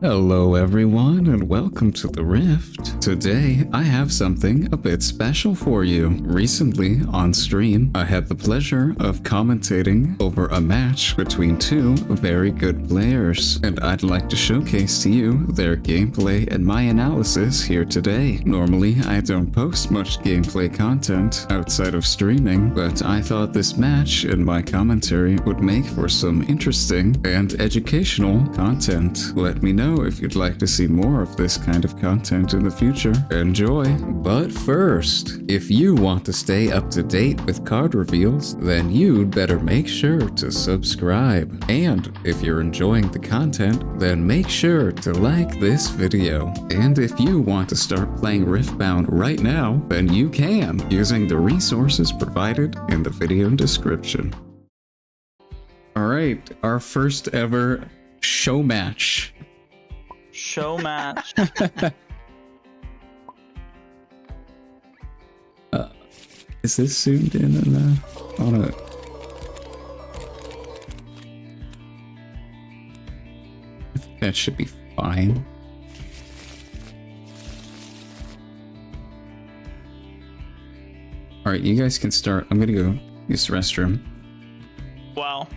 Hello everyone and welcome to the Rift. Today I have something a bit special for you. Recently on stream I had the pleasure of commentating over a match between two very good players, and I'd like to showcase to you their gameplay and my analysis here today. Normally I don't post much gameplay content outside of streaming, but I thought this match and my commentary would make for some interesting and educational content. Let me know if you'd like to see more of this kind of content in the future. Enjoy! But first, if you want to stay up to date with card reveals, then you'd better make sure to subscribe. And if you're enjoying the content, then make sure to like this video. And if you want to start playing Riftbound right now, then you can, using the resources provided in the video description. Alright, our first ever show match. Show match. Is this zoomed in on it? I think that should be fine. Alright, you guys can start. I'm gonna go use the restroom. Wow.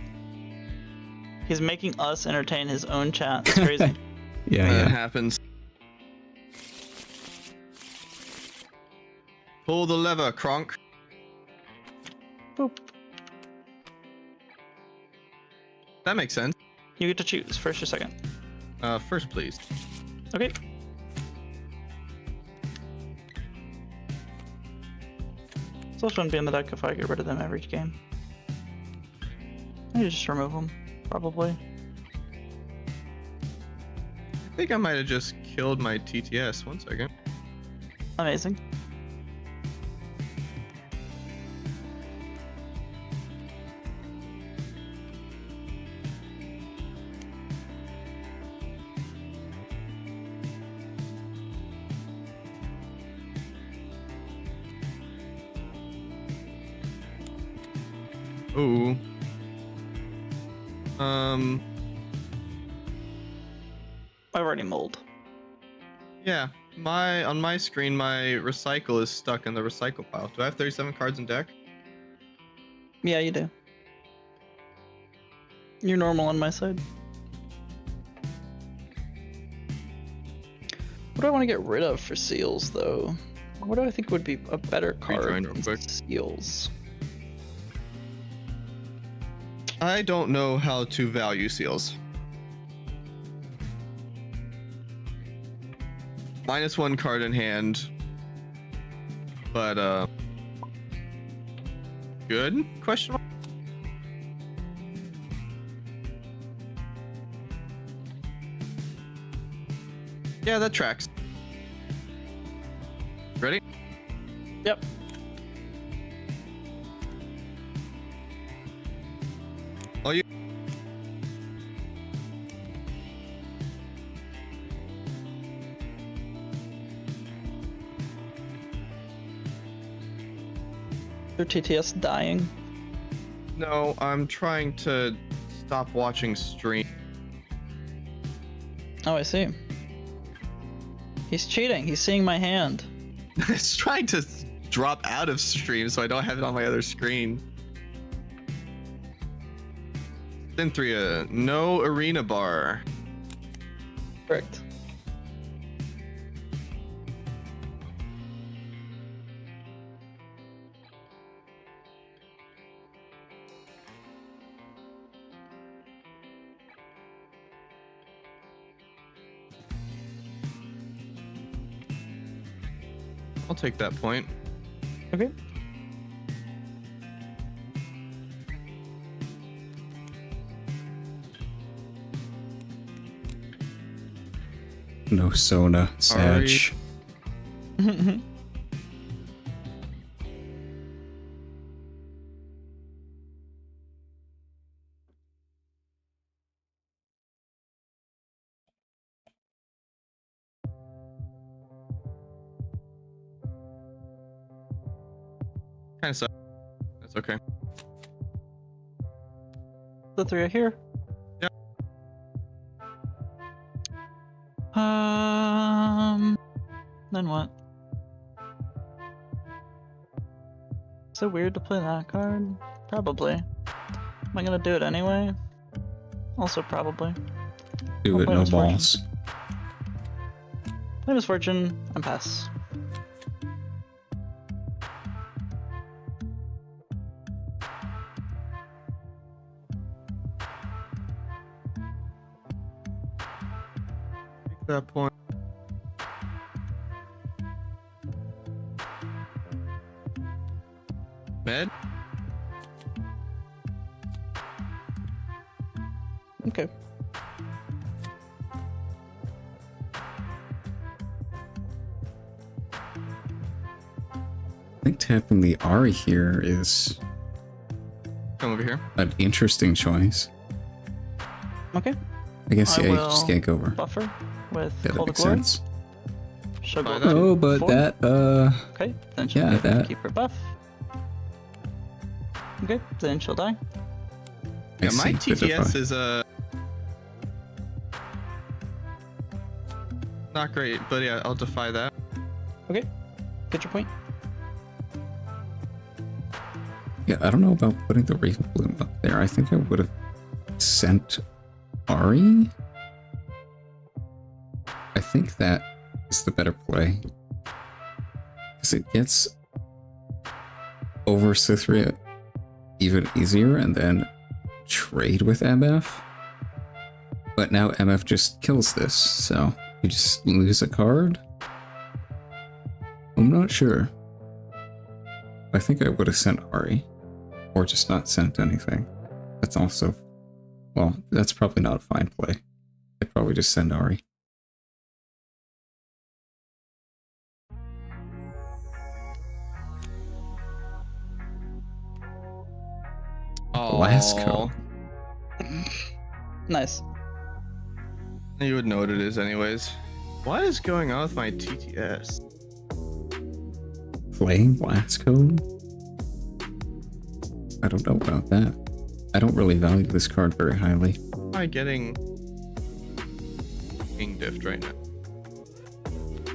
He's making us entertain his own chat. It's crazy. Yeah. It happens. Pull the lever, Kronk. Boop. That makes sense. You get to choose first or second. First, please. Okay. So this wouldn't be on the deck if I get rid of them every game. I need to just remove them, probably. I think I might have just killed my TTS. 1 second. Amazing. Ooh. I've already mulled. Yeah. On my screen, my recycle is stuck in the recycle pile. Do I have 37 cards in deck? Yeah, you do. You're normal on my side. What do I want to get rid of for seals, though? What do I think would be a better card Rejoin real than quick. seals? I don't know how to value seals. -1 card in hand. But, good? Question mark? Yeah, that tracks. Ready? Yep. All you. Your TTS dying. No, I'm trying to stop watching stream. Oh, I see. He's cheating. He's seeing my hand. It's trying to drop out of stream so I don't have it on my other screen. Synthria, no arena bar. Correct. I'll take that point. Okay. No Sona, Sag. Kind of sucks. That's okay. The three are here. Yep. Then what? So weird to play that card? Probably. Am I gonna do it anyway? Also probably. Do I'll it, play no Misfortune. balls. Play Misfortune and pass. Take that point. Med? Okay. I think tapping the Ahri here is Come over here. an interesting choice. Okay. I guess, I yeah, you just will can't go over. Buffer with Yeah, that Call to makes Glory. sense. She'll Buy go that. to Oh, but 4. that, Okay, then she'll yeah, get that- keep her buff. Okay, then she'll die. Yeah, I my see, TTS Vidify. is not great, but yeah, I'll defy that. Okay, get your point. Yeah, I don't know about putting the Raven Bloom up there. I think I would have sent Ahri. I think that is the better play. Because it gets over Cythria even easier and then trade with MF. But now MF just kills this, so you just lose a card? I'm not sure. I think I would have sent Ahri. Or just not sent anything. That's also... Well, that's probably not a fine play. I'd probably just send Ahri. Blasco. Nice. You would know what it is anyways. What is going on with my TTS? Playing Blasco? I don't know about that. I don't really value this card very highly. Why am I getting being diffed right now?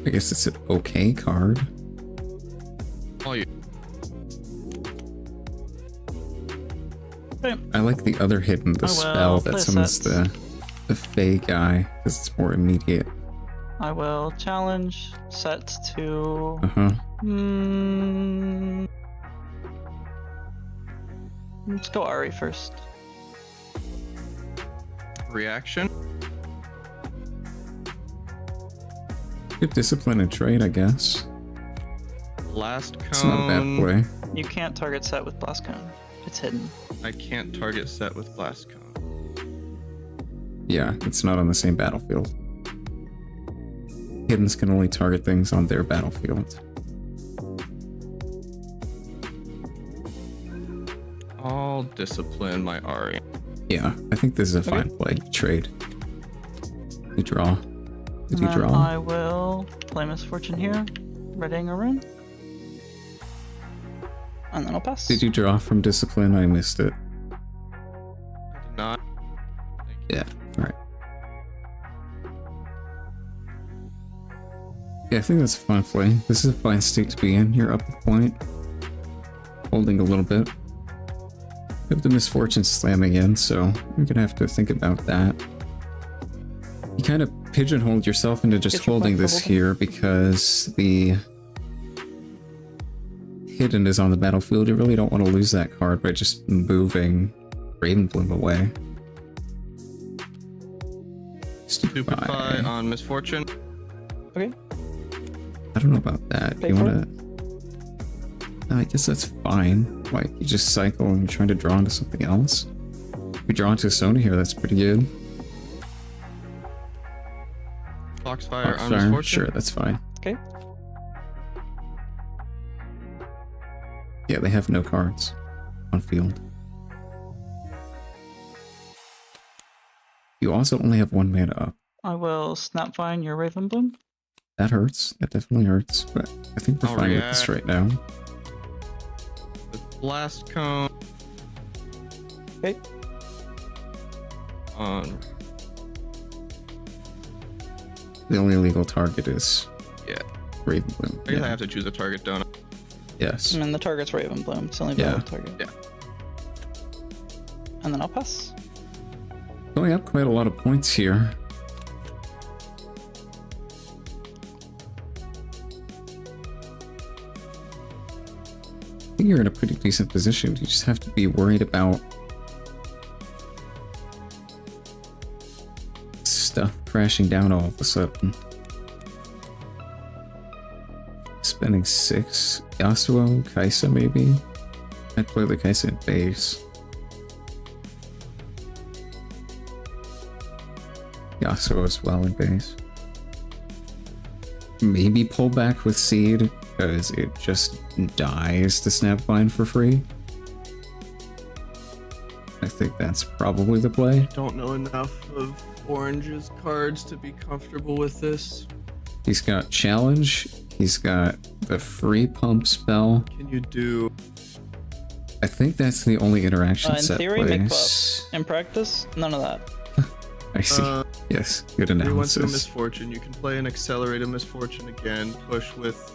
I guess it's an okay card. Oh, you. Okay. I like the other hidden, the Oh, well, spell that play summons Sett. the Fey guy, because it's more immediate. I will challenge Sett to... Uh-huh. Let's go Ahri first. Reaction? Good discipline and trade, I guess. Last It's not a bad cone. play. You can't target Sett with Blast Cone. It's hidden. I can't target Sett with blast cone. Yeah, it's not on the same battlefield. Hiddens can only target things on their battlefield. I'll discipline my Ahri. Yeah, I think this is a fine play. You trade. You draw. Did you And then draw? I will play Misfortune here, readying a rune. And then I'll pass. Did you draw from discipline? I missed it. I did not. Thank you. Yeah, alright. Yeah, I think that's a fine play. This is a fine state to be in. You're up a point. Holding a little bit. You have the Misfortune slamming in, so you're gonna have to think about that. You kind of pigeonholed yourself into just Get your holding point this for holding. here because the hidden is on the battlefield. You really don't want to lose that card by just moving Ravenbloom away. Stupefy on Misfortune. Okay. I don't know about that. Pay You for want to... I guess that's fine. Like, you just cycle and you're trying to draw into something else. If you draw into Sona here, that's pretty good. Foxfire on Foxfire, Misfortune. sure, that's fine. Okay. Yeah, they have no cards on field. You also only have 1 mana up. I will Snapvine your Ravenbloom. That hurts. That definitely hurts. But I think we're I'll fine with this right react. now. With blast cone. Okay. The only legal target is Yeah. Ravenbloom. I guess I have to choose a target, don't I? Yes. And the target's Ravenbloom. It's the only Yeah. valid target. Yeah. And then I'll pass. Going up quite a lot of points here. I think you're in a pretty decent position. You just have to be worried about stuff crashing down all of a sudden. Spending 6. Yasuo, Kaisa maybe? I'd play the Kaisa in base. Yasuo as well in base. Maybe pull back with Seed, because it just dies to Snapvine for free. I think that's probably the play. Don't know enough of Orange's cards to be comfortable with this. He's got Challenge, he's got the free pump spell. Can you do... I think that's the only interaction In Sett theory, make plays. buffs. In practice, none of that. I see. Yes, good We went to a analysis. Misfortune. You can play an accelerated Misfortune again. Push with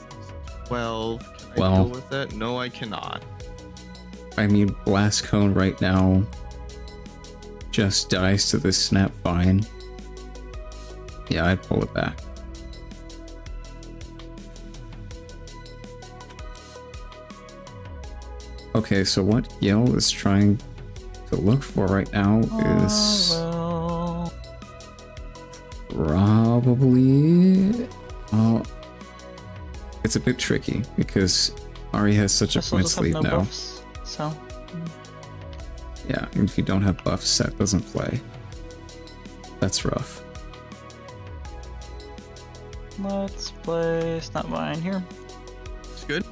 12. Can I Well- deal with that? No, I cannot. I mean, Blast Cone right now just dies to this Snapvine. Yeah, I'd pull it back. Okay, so what Yale is trying to look for right now is Well, probably... it's a bit tricky because Ahri has such a this will points just have lead no now. buffs, so Yeah, and if you don't have buffs, Sett doesn't play. That's rough. let's play Snapvine here. It's good.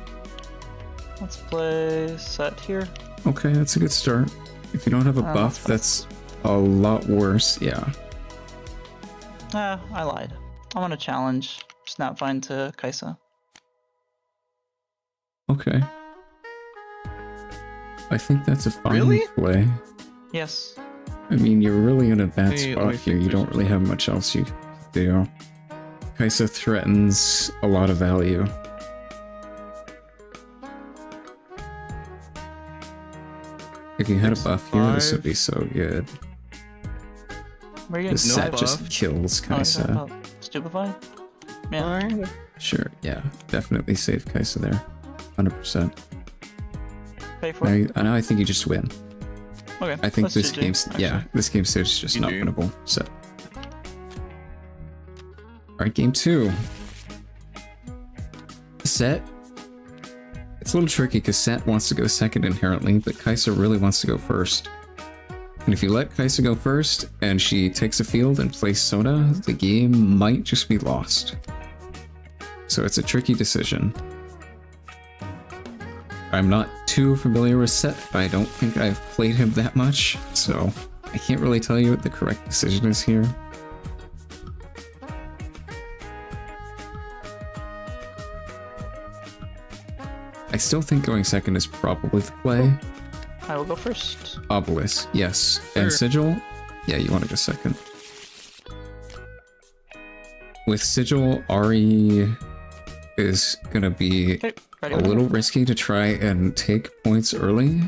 Let's play Sett here. Okay, that's a good start. If you don't have a buff, that's a lot worse. Yeah. I lied. I want to challenge Snapvine to Kaisa. Okay. I think that's a fine Really? play. Yes. I mean, you're really in a bad Hey, let spot me here. think You there's don't really have much else you can do. Kaisa threatens a lot of value. If you had a buff here, this would be so good. Where are you The going? Sett buff? just kills Oh, is that Kaisa. about Stupefy? Yeah. Sure, yeah. Definitely save Kaisa there. 100%. Pay for it. Now I think you just win. Okay. I think let's this GG, game's actually. yeah, this game stage is just not GG. winnable. So, all right, game 2. Sett. It's a little tricky because Sett wants to go second inherently, but Kaisa really wants to go first. And if you let Kaisa go first and she takes a field and plays Soda, the game might just be lost. So it's a tricky decision. I'm not too familiar with Sett, but I don't think I've played him that much, so I can't really tell you what the correct decision is here. I still think going second is probably the play. I will go first. Obelisk, yes. Sure. And Sigil? Yeah, you want to go second. With Sigil, Ahri is gonna be Okay, ready? a little risky to try and take points early.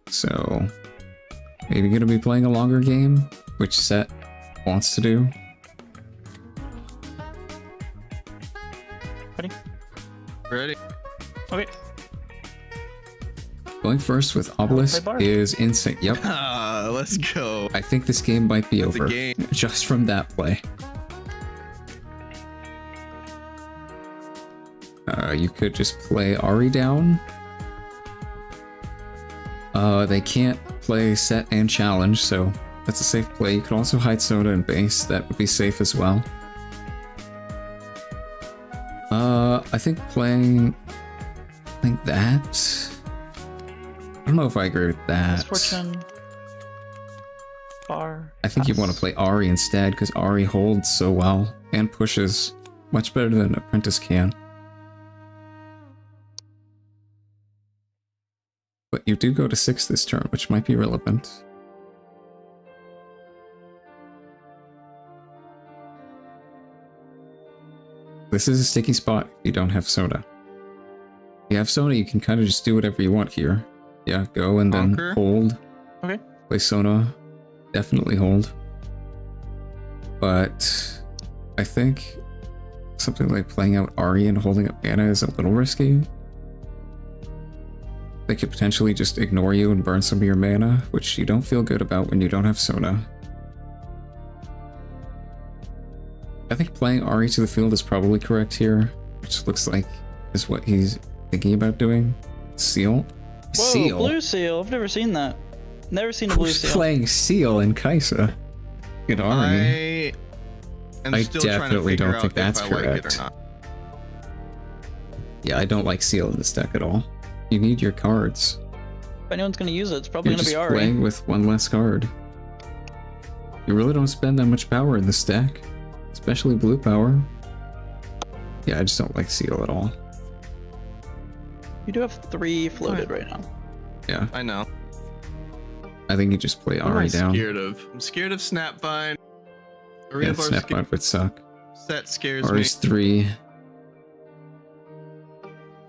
So, maybe gonna be playing a longer game, which Sett wants to do. Ready? Ready? Okay. Going first with Obelisk bar. is insane. Yep. Ah, let's go. I think this game might be That's a over game. just from that play. You could just play Ahri down. They can't play Sett and Challenge, so that's a safe play. You could also hide Soda and base. That would be safe as well. I think playing that. I don't know if I agree with that. Misfortune. Bar. I think you want to play Ahri instead, because Ahri holds so well and pushes much better than Apprentice can. But you do go to 6 this turn, which might be relevant. this is a sticky spot if you don't have Sona. If you have Sona, you can kind of just do whatever you want here. Yeah, go and then Conquer. hold. Okay. Play Sona. Definitely hold. But I think something like playing out Ahri and holding up mana is a little risky. They could potentially just ignore you and burn some of your mana, which you don't feel good about when you don't have Sona. I think playing Ahri to the field is probably correct here, which looks like is what he's thinking about doing. Seal? Whoa, Seal? blue seal. I've never seen that. Never seen a blue Who's seal. playing Seal in Kaisa? In Ahri. I Still trying to definitely figure don't out think if that's I like it correct. or not. Yeah, I don't like Seal in this deck at all. You need your cards. If anyone's gonna use it, it's probably You're gonna just be Ahri. playing with one less card. You really don't spend that much power in this deck. Especially blue power. Yeah, I just don't like Seal at all. You do have 3 floated right now. Yeah, I know. I think you just play What am I Ahri down. scared of? I'm scared of Snapvine. Yeah, Arena Bar Snapmod would suck. Sett scares me. Ahri's 3.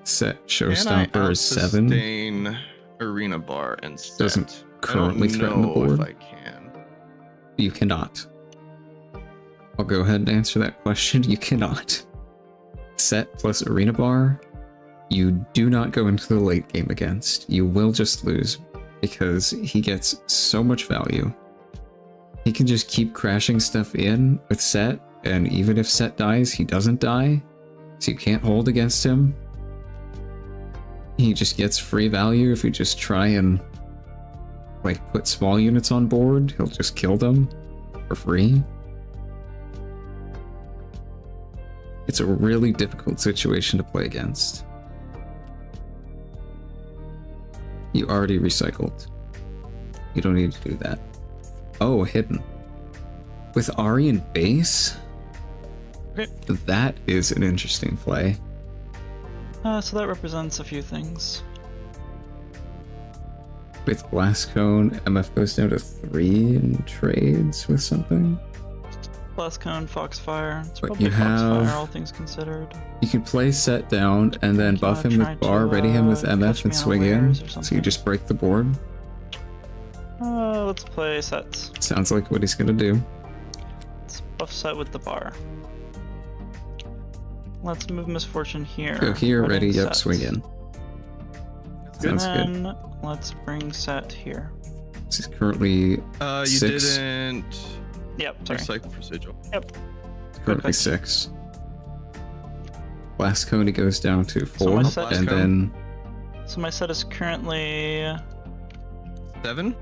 Sett Showstopper is 7. Sustain Arena Bar and Sett? Doesn't currently I don't threaten the know board. if I can. You cannot. I'll go ahead and answer that question. You cannot. Sett plus Arena Bar, you do not go into the late game against. You will just lose because he gets so much value. He can just keep crashing stuff in with Sett, and even if Sett dies, he doesn't die, so you can't hold against him. He just gets free value if you just try and like put small units on board. He'll just kill them for free. It's a really difficult situation to play against. You already recycled. You don't need to do that. Oh, hidden. With Ahri and base? Okay. That is an interesting play. So that represents a few things. With Blast Cone, MF goes down to 3 in trades with something. Blast Cone, Foxfire. It's But probably you Foxfire, have- all things considered. You could play Sett down and then buff him try with Bar, to, ready him with catch MF and me swing in, unawares or so you something. just break the board. Let's play Sett. Sounds like what he's gonna do. Let's buff Sett with the bar. Let's move Misfortune here. Go here, ready, yep, Sett. swing in. Sounds good. And then let's bring Sett here. This is currently You 6. didn't Yep, sorry. recycle for Sigil. Currently Okay. 6. Blast Cone goes down to 4, my Sett and is- then So my Sett is currently... 7?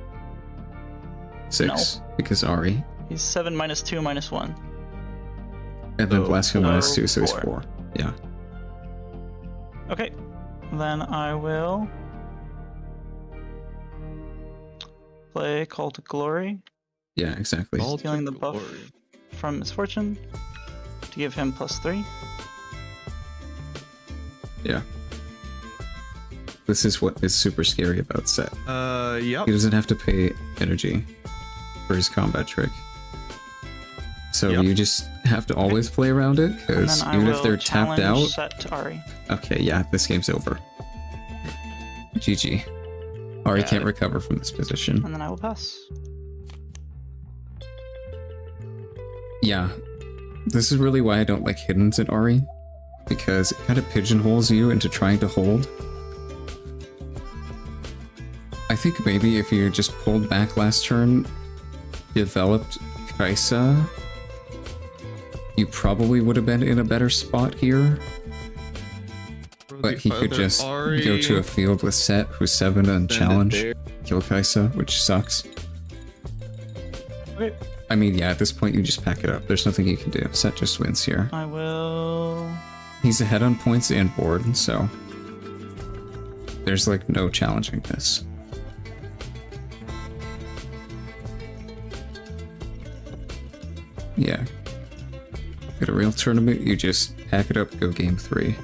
6 because Ahri, He's 7 minus 2 minus 1. and then Oh, Blast Cone minus so 2, so he's 4. 4. Yeah. Okay. Then I will play Call to Glory Yeah, exactly. All Stealing to the buff. glory. from Misfortune to give him +3. Yeah. This is what is super scary about Sett. Yep. He doesn't have to pay energy for his combat trick. So Yep. you just have to always play around it, And because then I even will if they're tapped challenge out... Sett to Ahri. Okay, yeah, this game's over. GG. Ahri Yeah. can't recover from this position. And then I will pass. Yeah. This is really why I don't like hiddens in Ahri, because it kind of pigeonholes you into trying to hold. I think maybe if you just pulled back last turn, developed Kaisa, you probably would have been in a better spot here. But he could just go to a field with Sett, who's 7 and challenge, kill Kaisa, which sucks. Okay. I mean, yeah, at this point you just pack it up. There's nothing you can do. Sett just wins here. I will... He's ahead on points and board, so there's like no challenging this. Yeah. At a real tournament, you just pack it up, go game 3.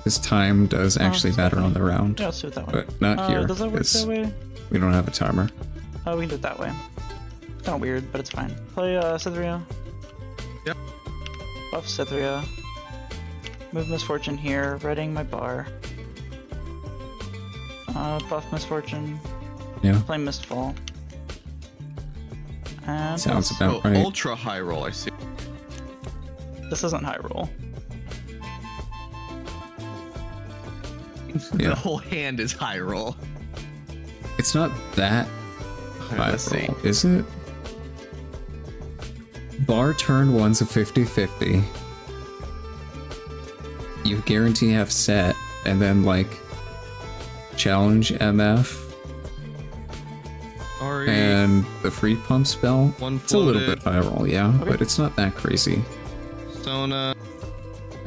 This time does actually matter on the round, Yeah, let's do it that way. but not here, Does that work because that way? we don't have a timer. Oh, we can do it that way. Kind of weird, but it's fine. Play Cytheria. Yep. Buff Cythria. Move Misfortune here, readying my bar. Buff Misfortune. Yeah. Play Mistfall. And Sounds about Oh, right. ultra high roll, I see. this isn't high roll. Yeah. The whole hand is high roll. It's not that high Let's see. roll, is it? Bar turn 1's a 50-50. You guarantee have Sett, and then like challenge MF Ahri, and the free pump spell. one It's a little floated, bit high roll, yeah, Okay. but it's not that crazy. Sona.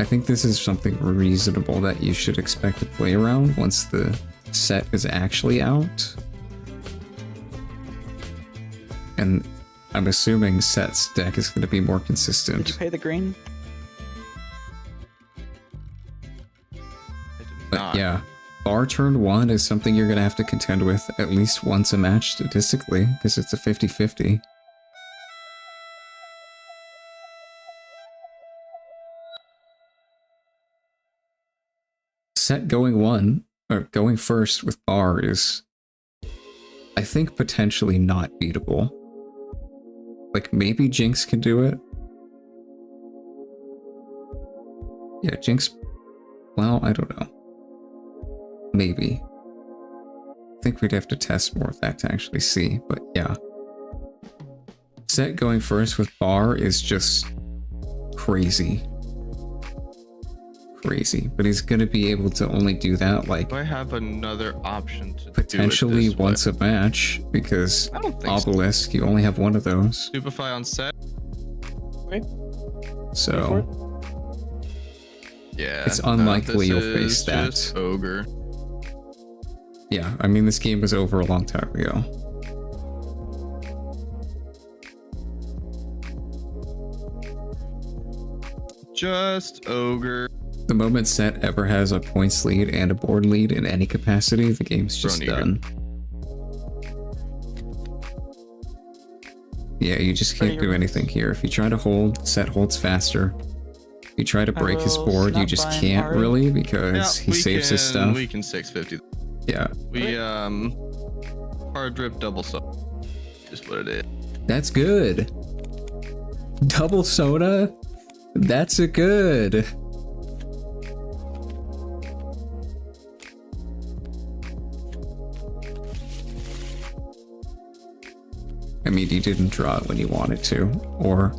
I think this is something reasonable that you should expect to play around once the set is actually out. And I'm assuming Sett's deck is going to be more Did you consistent. pay the green? I did But not. yeah, bar turn 1 is something you're going to have to contend with at least once a match statistically, because it's a 50-50. Sett going first with bar is, I think, potentially not beatable. Like, maybe Jinx can do it. Yeah, Jinx, well, I don't know. Maybe. I think we'd have to test more of that to actually see, but yeah. Sett going first with bar is just crazy. Crazy, but he's gonna be able to only do that like Do I have another option to potentially do it this once way? a match, because I don't think so. Obelisk, you only have one of those. Stupefy on Sett. So Yeah. It's unlikely this you'll is face that. just Ogre. yeah, I mean, this game was over a long time ago. Just Ogre. The moment Sett ever has a points lead and a board lead in any capacity, the game's just Brony. done. Yeah, you just can't do anything here. If you try to hold, Sett holds faster. If you try to break his will board, you snap just bind can't Ahri. really, because he saves his stuff. We can 650. Yeah, We hard drip double so. Just what it is. that's good. Double soda? That's a good. I mean, you didn't draw it when you wanted to. Or,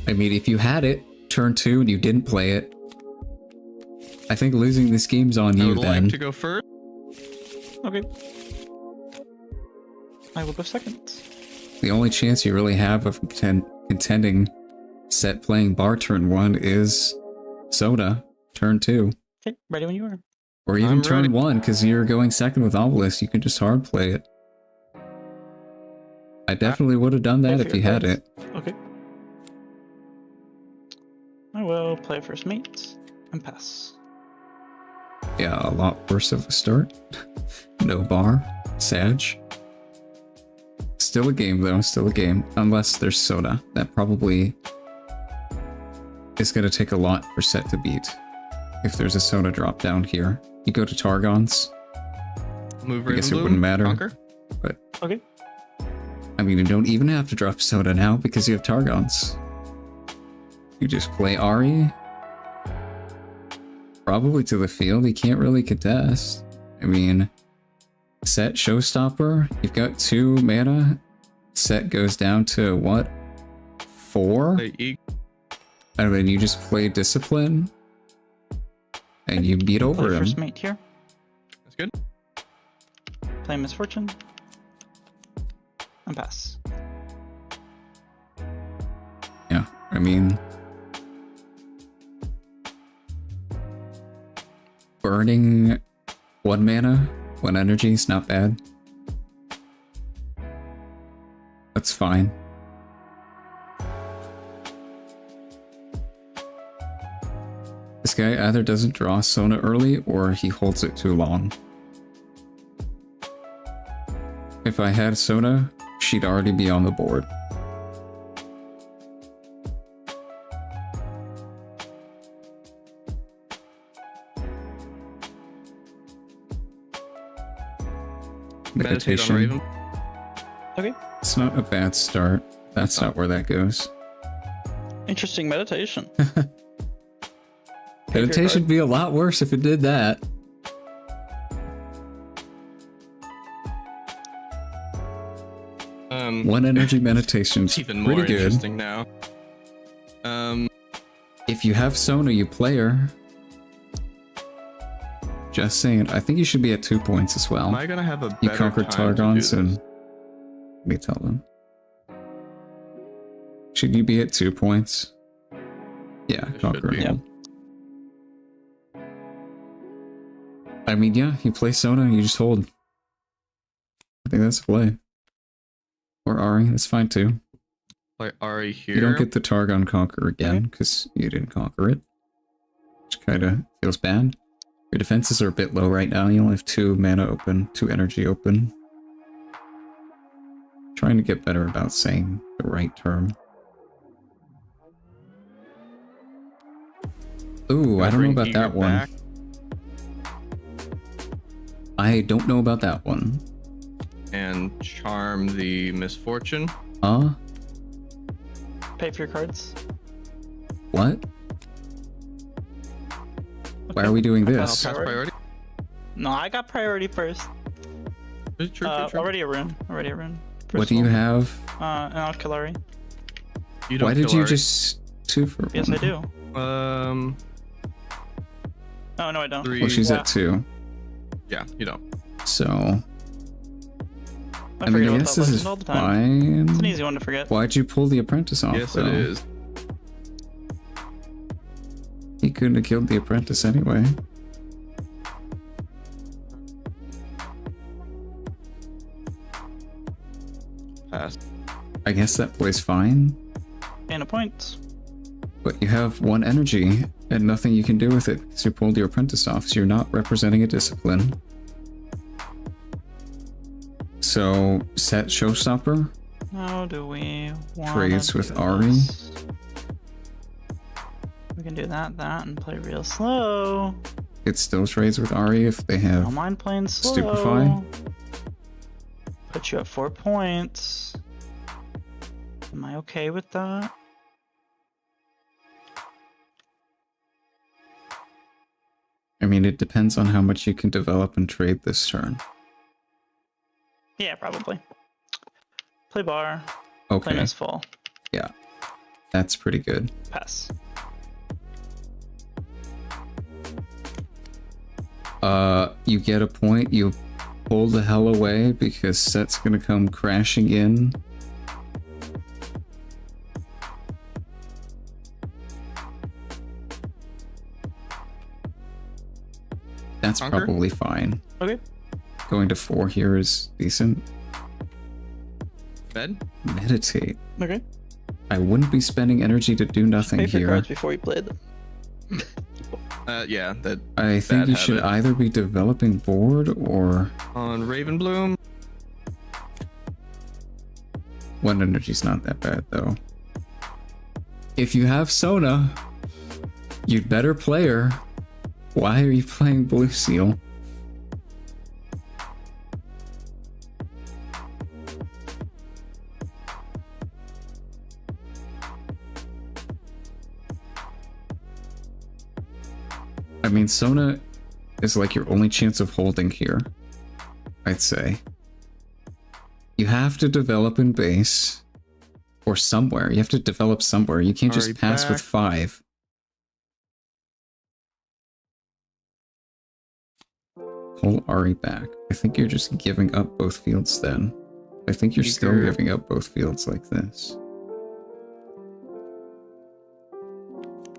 I mean, if you had it, turn 2, and you didn't play it, I think losing this game's on I you would then. like to go first. Okay. I will go second. The only chance you really have of contending Sett playing bar turn 1 is soda, turn 2. Okay, ready when you are. Or even I'm turn ready. 1, because you're going second with Obelisk. You can just hard play it. I definitely would have done that if you had it. Okay. I will play first mate and pass. Yeah, a lot worse of a start. No bar. Sag. Still a game, though. Still a game. Unless there's soda. That probably is going to take a lot for Sett to beat. If there's a soda drop down here. You go to Targon's. Move I guess it Ravenbloom, wouldn't matter. Conquer. But, Okay. I mean, you don't even have to drop soda now because you have Targon's. You just play Ahri. Probably to the field. You can't really contest. I mean, Sett Showstopper. You've got 2 mana. Sett goes down to what? 4? Play E. And then you just play Discipline. And you beat over Play him. first mate here. That's good. Play Misfortune. And pass. Yeah, I mean, burning 1 mana, 1 energy is not bad. That's fine. This guy either doesn't draw Sona early or he holds it too long. If I had Sona, she'd already be on the board. Meditate on meditation. Raven. Okay. It's not a bad start. That's not where that goes. Interesting meditation. Meditation would be a lot worse if it did that. One energy meditation's It's even more pretty good. interesting now. If you have Sona, you play her. Just saying, I think you should be at 2 points as well. Am I gonna have a better You conquered time to do Targons this? and... Let me tell them. Should you be at 2 points? Yeah, It conquer should be. and hold. I mean, yeah, you play Sona, you just hold. I think that's a play. Or Ahri, that's fine too. Play Ahri here. You don't get the Targon conquer again, because you didn't conquer it. Which kind of feels bad. Your defenses are a bit low right now, you only have 2 mana open, 2 energy open. Trying to get better about saying the right term. Ooh, I don't know about that one. Back. I don't know about that one. And charm the misfortune. Pay for your cards. What? Why Okay. are we doing Okay, this? Pass priority. No, I got priority first. True. Already a rune. What do you have? An Alkalari. You don't Why did kill you Ahri. just 2 for Yes, one? I do. Oh, no, I don't. 3. Well, she's Yeah. at 2. Yeah, you don't. So, I I mean, forget I about guess that this legend is all the time. It's an fine. easy one to forget. Why'd you pull the apprentice off, Yes, though? it is. He couldn't have killed the apprentice anyway. Pass. I guess that plays fine. And a point. But you have 1 energy and nothing you can do with it because you pulled your apprentice off, so you're not representing a discipline. So, Sett Showstopper? How do we want Trades with Ahri. We can do that, and play real slow. It still trades with Ahri if they I don't have... mind playing slow. Stupefy. Put you at 4 points. Am I okay with that? I mean, it depends on how much you can develop and trade this turn. Yeah, probably. Play bar. Okay, Play misfall. yeah. That's pretty good. Pass. You get a point, you pull the hell away because Sett's gonna come crashing in. That's Conquer? probably fine. Okay. Going to 4 here is decent. Bed. Meditate. Okay. I wouldn't be spending energy to do nothing Pay for here. cards before you play them. Yeah, that I think bad you should habit. either be developing board or... on Ravenbloom. 1 energy's not that bad, though. If you have Sona, you'd better play her. Why are you playing Blue Seal? I mean, Sona is like your only chance of holding here, I'd say. You have to develop in base or somewhere. You have to develop somewhere. You can't just Ahri pass with back. 5. Pull Ahri back. I think you're just giving up both fields then. I think you're still Eager. giving up both fields like this.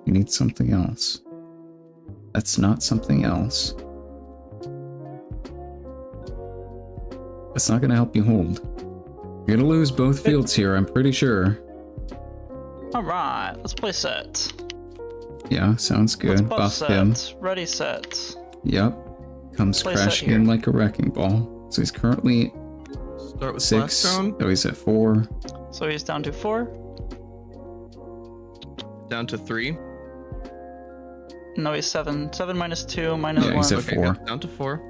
You need something else. That's not something else. That's not gonna help you hold. You're gonna lose both fields here, I'm pretty sure. Alright, let's play Sett. Yeah, sounds Let's good. Buff Sett. him. Ready, Sett. Yep. Comes Play Sett crashing here. in like a wrecking ball. So he's currently Start with 6. Blackstone. Oh, he's at 4. So he's down to 4. Down to 3. No, he's 7. 7 minus 2 minus Yeah, 1. he's at Okay, 4. down to 4.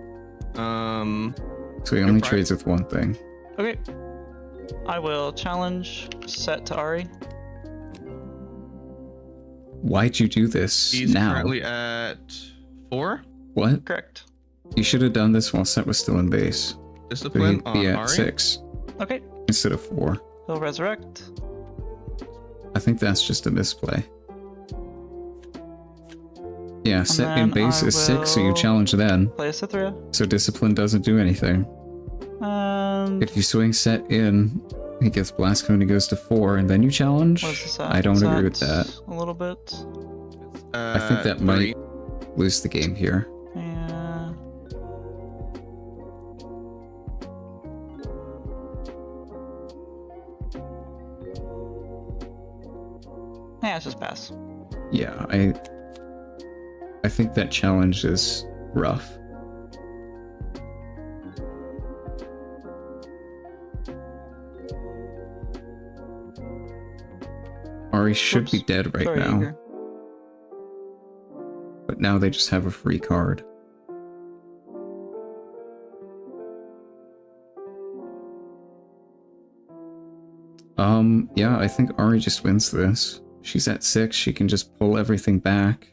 So he only private. trades with one thing. Okay. I will challenge Sett to Ahri. Why'd you do this He's now? currently at 4. What? Correct. You should have done this while Sett was still in base. So Discipline he'd on be at Ahri. 6 Okay. instead of 4. He'll resurrect. I think that's just a misplay. Yeah, Sett in then base I is 6, so you will- challenge then. Play a Cythria. So discipline doesn't do anything. If you swing Sett in, he gets blast cone, he goes to 4, and then you challenge. What is this at? I don't It's agree at with that. A little bit. I think that 3. might lose the game here. Yeah. Yeah, it's just pass. Yeah, I think that challenge is rough. Ahri should be Whoops. dead right Sorry, now, Igor. but now they just have a free card. Yeah, I think Ahri just wins this. She's at 6, she can just pull everything back.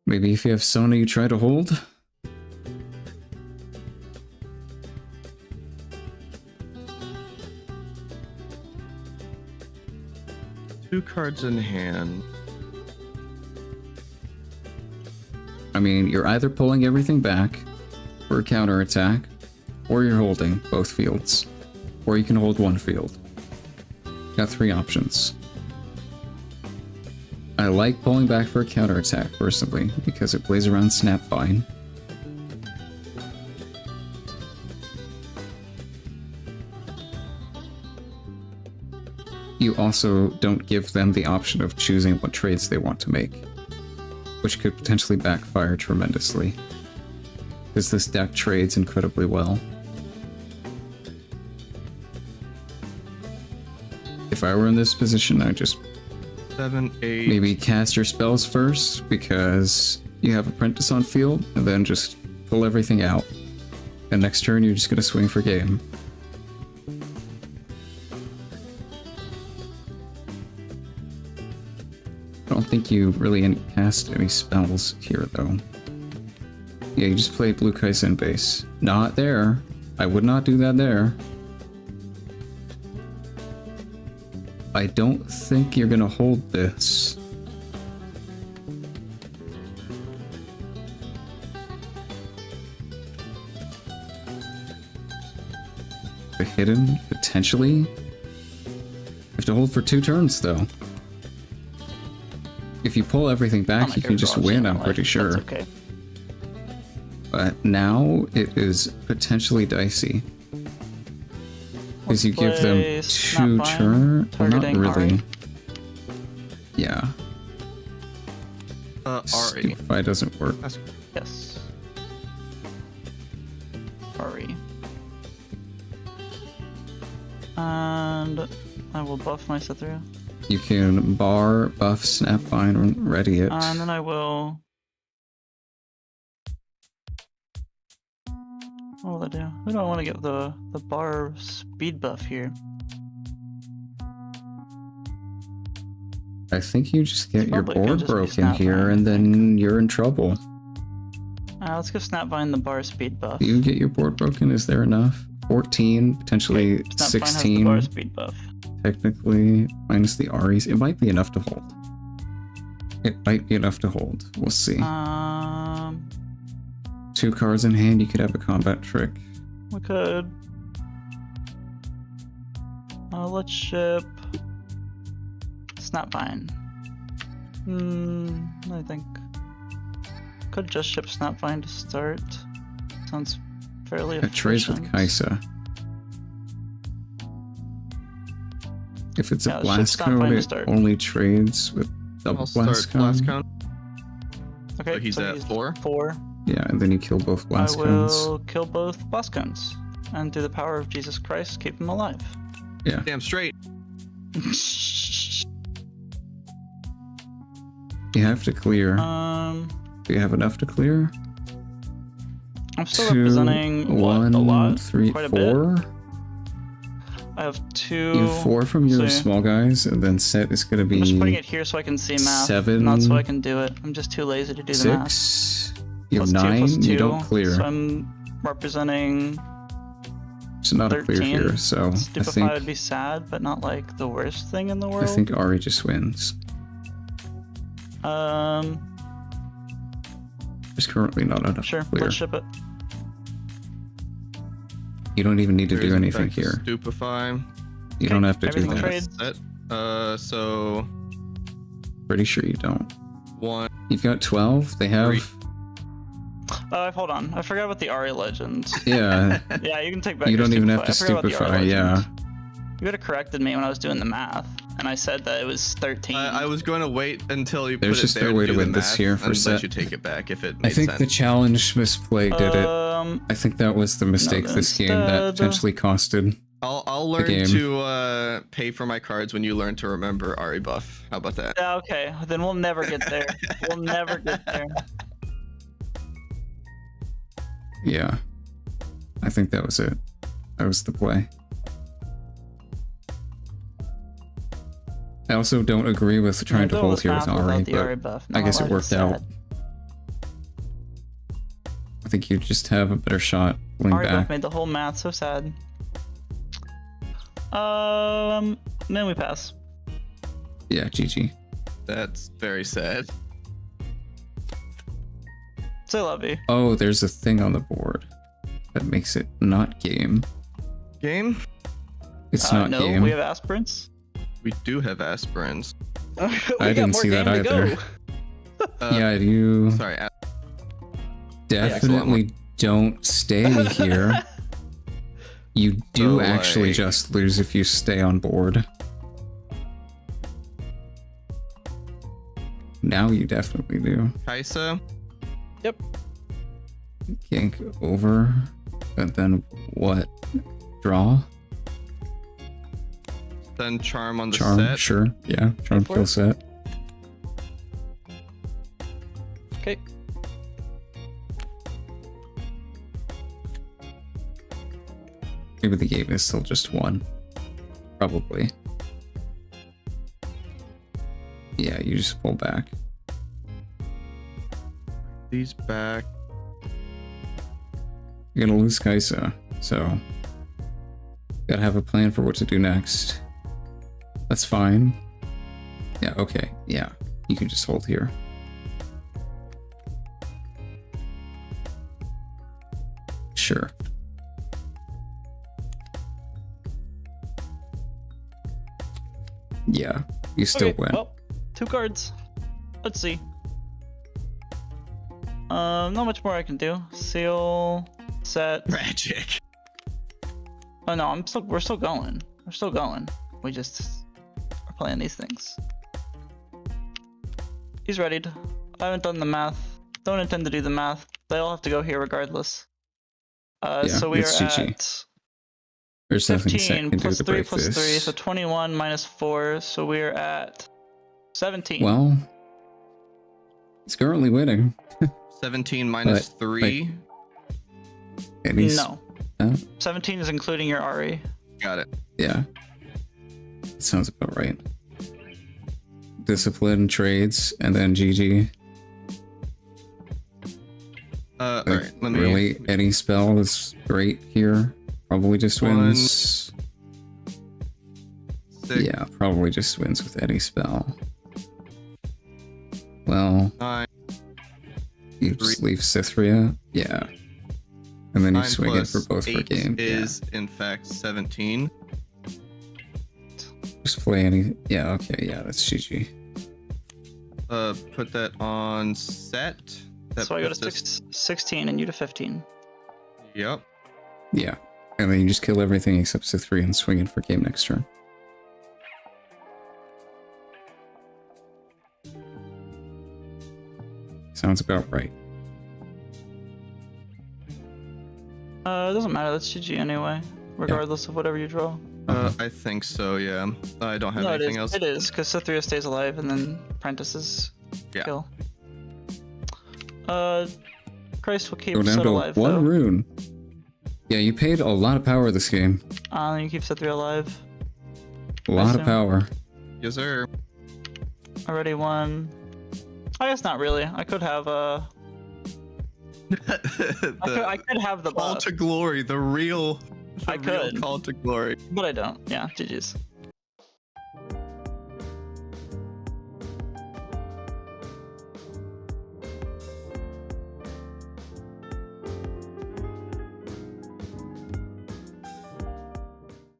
Maybe if you have Sona, you try to hold? Two cards in hand. I mean, you're either pulling everything back for a counterattack, or you're holding both fields. Or you can hold one field. Got 3 options. I like pulling back for a counterattack, personally, because it plays around Snapvine. You also don't give them the option of choosing what trades they want to make, which could potentially backfire tremendously, because this deck trades incredibly well. If I were in this position, I'd just 7, 8. maybe cast your spells first, because you have Apprentice on field, and then just pull everything out. And next turn, you're just gonna swing for game. I don't think you really cast any spells here, though. Yeah, you just play Blue Kaizen base. Not there. I would not do that there. I don't think you're gonna hold this. The hidden, potentially? You have to hold for 2 turns, though. If you pull everything back, you can just win, I'm pretty sure. That's okay. But now it is potentially dicey. Because you give them Let's 2 play turns? Not targeting really. Ahri. Yeah. Ahri. Stupefy doesn't work. That's Yes. Ahri. And I will buff my Cythria. You can bar, buff, Snapvine, and ready it. And then I will... What will I do? Who do I want to get the bar speed buff here? I think you just get your Probably could board just be broken here, Snapvine, and I then you're in trouble. Let's give Snapvine the bar speed buff. You get your board broken, is there enough? 14, potentially Okay, Snapvine has the 16, bar speed buff. technically, minus the Ahris. It might be enough to hold. It might be enough to hold. We'll see. 2 cards in hand, you could have a combat trick. We could. Let's ship Snapvine. I think could just ship Snapvine to start. Sounds fairly It efficient. trades with Kaisa. If it's Yeah, a let's blast ship Snapvine cone, to it start. only trades with double I'll blast start blast cone. count. Okay, So he's at 4. 4. Yeah, and then you kill both blast I cones. will kill both blast cones, and through the power of Jesus Christ, keep them alive. Yeah. Damn straight. You have to clear. Um, Do you have enough to clear? I'm still representing what, a lot? Quite a bit. 4. I have 2. You have 4 from your so small guys, and then Sett is going to be. I'm just putting it here so I can see math, 7, not so I can do it. I'm just too lazy to do the math. 6. You have Plus 2 9. plus 2, You don't clear. So I'm representing. It's not 13. A clear here, so Stupefy I think would be sad, but not like the worst thing in the world. I think Ahri just wins. There's currently not enough sure, clear. let's ship it. You don't even need to do anything here. Stupefy. You don't have to do that. Trade. So pretty sure you don't. 1. You've got 12. They have. 3. Hold on. I forgot about the Ahri legend. Yeah. Yeah, you can take back. You don't even Stupefy. have to stupefy. Yeah. You would have corrected me when I was doing the math, and I said that it was 13. I was going to wait until you. There's put just it there no way to to do win the this math here for and Sett. let you take it back if it made I think sense. the challenge misplay did it. I think that was the mistake no, this game that potentially costed. I'll learn to pay for my cards when you learn to remember Ahri buff. How about that? Yeah, okay, then we'll never get there. We'll never get there. Yeah. I think that was it. That was the play. I also don't agree with trying to hold here with Ahri, but I guess it worked out. I think you just have a better shot pulling Ahri back. made the whole math so sad. Then we pass. Yeah, GG. That's very sad. Say lovey. Oh, there's a thing on the board that makes it not game. Game? It's not no, game. We have aspirants. We do have aspirants. I didn't see that either. Yeah, you. Sorry. Definitely don't stay here. You do actually just lose if you stay on board. Now you definitely do. Kaisa? Yep. Yank over, and then what? Draw? Then charm on the charm, Sett. Sure. Yeah, charm kill Sett. Okay. Maybe the game is still just 1. Probably. Yeah, you just pull back. These back. You're gonna lose Kaisa, so gotta have a plan for what to do next. That's fine. Yeah, okay. Yeah, you can just hold here. Sure. Yeah, you still win. Well, 2 cards. Let's see. Not much more I can do. Seal, Sett. Magic. Oh no, we're still going. We're still going. We just are playing these things. He's readied. I haven't done the math. Don't intend to do the math. They all have to go here regardless. Yeah, so we are GG. at There's nothing 15 Sett can do plus to 3 break plus this. 3, so 21 minus 4, so we're at 17. Well, it's currently winning. 17 minus 3. No. 17 is including your Ahri. Got it. Yeah. That sounds about right. Discipline, trades, and then GG. Alright, let me... Really, any spell is great here. Probably just wins. 6. Yeah, probably just wins with any spell. Well, 9. you just leave Cythria. Yeah. And then you swing it for both for game. Is in fact 17. Just play any. Yeah, okay, yeah, that's GG. Put that on Sett. So I go to 16 and you to 15. Yep. Yeah. And then you just kill everything except Cythria and swing it for game next turn. Sounds about right. It doesn't matter, that's GG anyway, regardless of whatever you draw. I think so, yeah. I don't have No, anything else. It is, because Cythria stays alive and then Apprentices kill. Christ will keep Go down Sett to alive, one though. rune. Yeah, you paid a lot of power this game. You keep Sett 3 alive. A lot of assume. power. Yes, sir. Already won. I guess not really. I could have I could have the call buff, to glory, the real I could. call to glory. but I don't. Yeah, GG's.